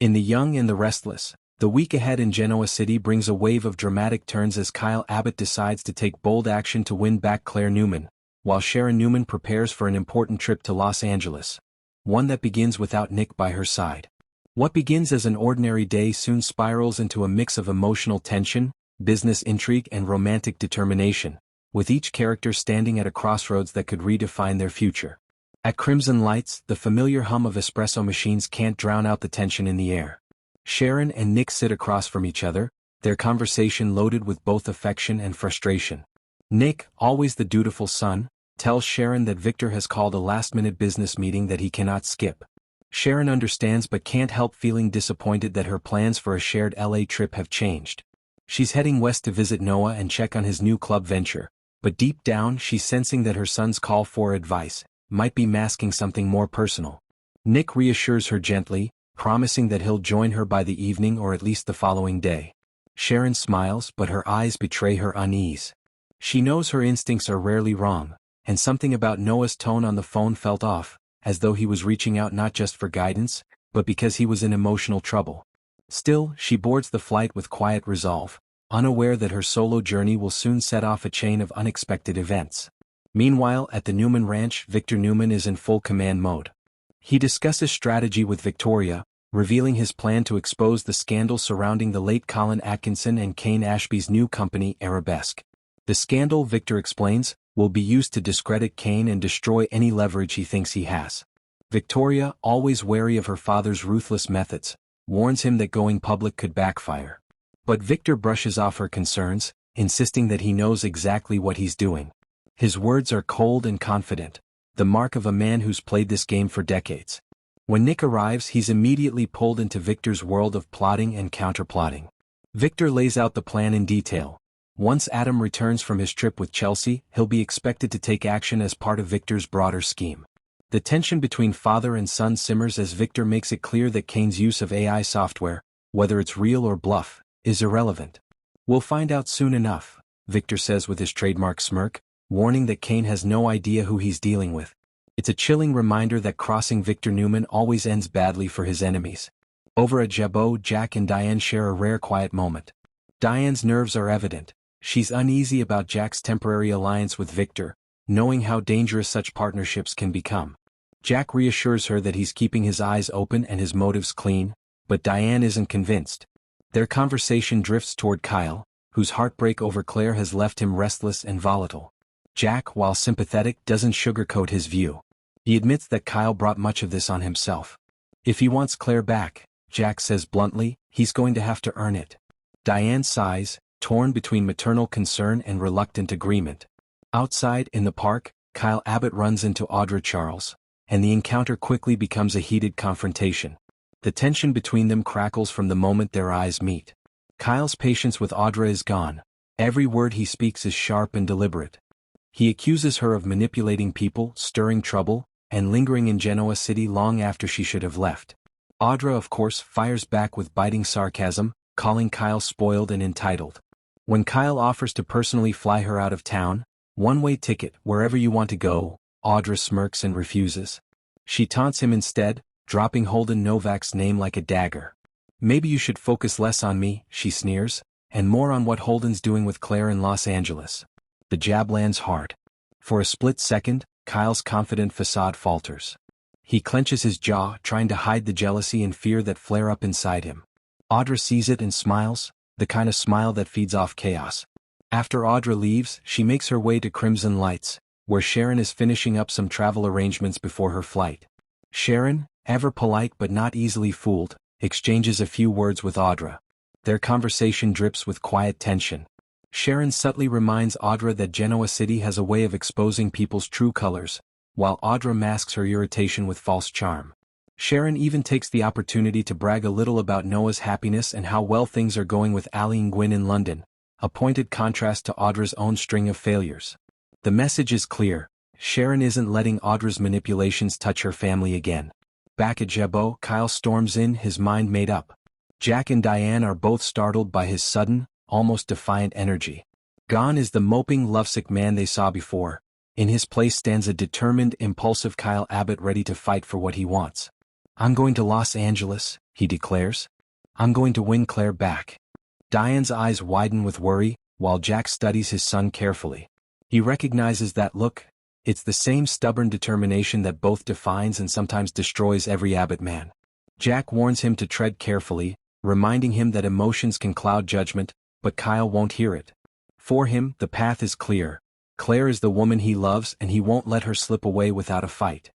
In The Young and the Restless, the week ahead in Genoa City brings a wave of dramatic turns as Kyle Abbott decides to take bold action to win back Claire Newman, while Sharon Newman prepares for an important trip to Los Angeles. One that begins without Nick by her side. What begins as an ordinary day soon spirals into a mix of emotional tension, business intrigue and romantic determination, with each character standing at a crossroads that could redefine their future. At Crimson Lights, the familiar hum of espresso machines can't drown out the tension in the air. Sharon and Nick sit across from each other, their conversation loaded with both affection and frustration. Nick, always the dutiful son, tells Sharon that Victor has called a last-minute business meeting that he cannot skip. Sharon understands but can't help feeling disappointed that her plans for a shared LA trip have changed. She's heading west to visit Noah and check on his new club venture, but deep down she's sensing that her son's call for advice might be masking something more personal. Nick reassures her gently, promising that he'll join her by the evening or at least the following day. Sharon smiles, but her eyes betray her unease. She knows her instincts are rarely wrong, and something about Noah's tone on the phone felt off, as though he was reaching out not just for guidance, but because he was in emotional trouble. Still, she boards the flight with quiet resolve, unaware that her solo journey will soon set off a chain of unexpected events. Meanwhile, at the Newman Ranch, Victor Newman is in full command mode. He discusses strategy with Victoria, revealing his plan to expose the scandal surrounding the late Colin Atkinson and Kane Ashby's new company, Arabesque. The scandal, Victor explains, will be used to discredit Kane and destroy any leverage he thinks he has. Victoria, always wary of her father's ruthless methods, warns him that going public could backfire. But Victor brushes off her concerns, insisting that he knows exactly what he's doing. His words are cold and confident, the mark of a man who's played this game for decades. When Nick arrives, he's immediately pulled into Victor's world of plotting and counterplotting. Victor lays out the plan in detail. Once Adam returns from his trip with Chelsea, he'll be expected to take action as part of Victor's broader scheme. The tension between father and son simmers as Victor makes it clear that Kane's use of AI software, whether it's real or bluff, is irrelevant. We'll find out soon enough, Victor says with his trademark smirk, warning that Kane has no idea who he's dealing with. It's a chilling reminder that crossing Victor Newman always ends badly for his enemies. Over at Jabot, Jack and Diane share a rare quiet moment. Diane's nerves are evident. She's uneasy about Jack's temporary alliance with Victor, knowing how dangerous such partnerships can become. Jack reassures her that he's keeping his eyes open and his motives clean, but Diane isn't convinced. Their conversation drifts toward Kyle, whose heartbreak over Claire has left him restless and volatile. Jack, while sympathetic, doesn't sugarcoat his view. He admits that Kyle brought much of this on himself. If he wants Claire back, Jack says bluntly, he's going to have to earn it. Diane sighs, torn between maternal concern and reluctant agreement. Outside, in the park, Kyle Abbott runs into Audra Charles, and the encounter quickly becomes a heated confrontation. The tension between them crackles from the moment their eyes meet. Kyle's patience with Audra is gone. Every word he speaks is sharp and deliberate. He accuses her of manipulating people, stirring trouble, and lingering in Genoa City long after she should have left. Audra, of course, fires back with biting sarcasm, calling Kyle spoiled and entitled. When Kyle offers to personally fly her out of town, one-way ticket, wherever you want to go, Audra smirks and refuses. She taunts him instead, dropping Holden Novak's name like a dagger. Maybe you should focus less on me, she sneers, and more on what Holden's doing with Claire in Los Angeles. The jab lands hard. For a split second, Kyle's confident facade falters. He clenches his jaw, trying to hide the jealousy and fear that flare up inside him. Audra sees it and smiles, the kind of smile that feeds off chaos. After Audra leaves, she makes her way to Crimson Lights, where Sharon is finishing up some travel arrangements before her flight. Sharon, ever polite but not easily fooled, exchanges a few words with Audra. Their conversation drips with quiet tension. Sharon subtly reminds Audra that Genoa City has a way of exposing people's true colors, while Audra masks her irritation with false charm. Sharon even takes the opportunity to brag a little about Noah's happiness and how well things are going with Aline Gwynn in London, a pointed contrast to Audra's own string of failures. The message is clear: Sharon isn't letting Audra's manipulations touch her family again. Back at Jabot, Kyle storms in, his mind made up. Jack and Diane are both startled by his sudden, almost defiant energy. Gone is the moping, lovesick man they saw before. In his place stands a determined, impulsive Kyle Abbott ready to fight for what he wants. "I'm going to Los Angeles," he declares. I'm going to win Claire back. Diane's eyes widen with worry, while Jack studies his son carefully. He recognizes that look. It's the same stubborn determination that both defines and sometimes destroys every Abbott man. Jack warns him to tread carefully, reminding him that emotions can cloud judgment, but Kyle won't hear it. For him, the path is clear. Claire is the woman he loves and he won't let her slip away without a fight.